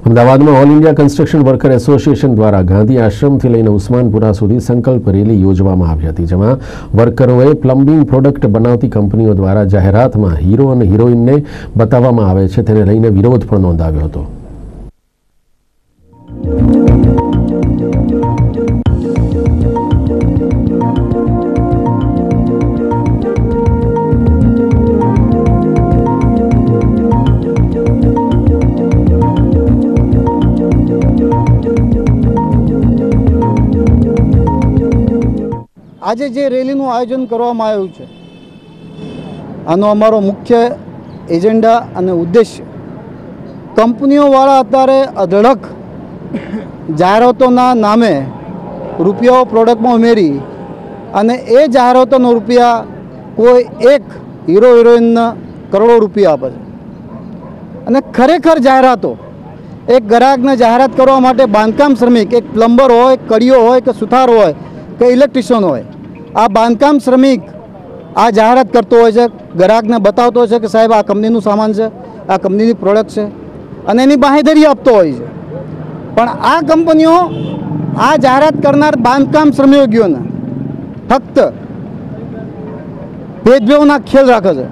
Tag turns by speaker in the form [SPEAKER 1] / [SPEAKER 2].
[SPEAKER 1] અમદાવાદમાં all India construction worker association દ્વારા ગાંધી આશ્રમથી લઈને ઉસ્માનપુરા સુધી સંકલ્પ રેલી યોજવામાં આવી હતી, જેમાં વર્કરોએ પ્લમ્બિંગ પ્રોડક્ટ બનાવતી કંપનીઓ દ્વારા જાહેરાતમાં હીરો અને હિરોઈનને બતાવવામાં આવે છે તેને લઈને વિરોધ પણ નોંધાવ્યો હતો.
[SPEAKER 2] આજે જે રેલીનું આયોજન કરવામાં આવ્યું છે, આનો અમારો મુખ્ય એજન્ડા અને ઉદ્દેશ્ય કંપનીઓવાળા અત્યારે અઢળક જાહેરાતોના નામે રૂપિયાઓ પ્રોડક્ટમાં ઉમેરી અને એ જાહેરાતોનો રૂપિયા કોઈ એક હીરો હિરોઈનના કરોડો રૂપિયા આપે છે. અને ખરેખર જાહેરાતો એક ગ્રાહકને જાહેરાત કરવા માટે બાંધકામ શ્રમિક, એક પ્લમ્બર હોય, કડિયો હોય કે સુથાર હોય કે ઇલેક્ટ્રિશિયન હોય, આ બાંધકામ શ્રમિક આ જાહેરાત કરતો હોય છે, ગ્રાહકને બતાવતો હોય છે કે સાહેબ આ કંપનીનું સામાન છે, આ કંપનીની પ્રોડક્ટ છે અને એની બાંહેધરી આપતો હોય છે. પણ આ કંપનીઓ આ જાહેરાત કરનાર બાંધકામ શ્રમિકોને ફક્ત ભેદભાવના ખેલ રાખે છે.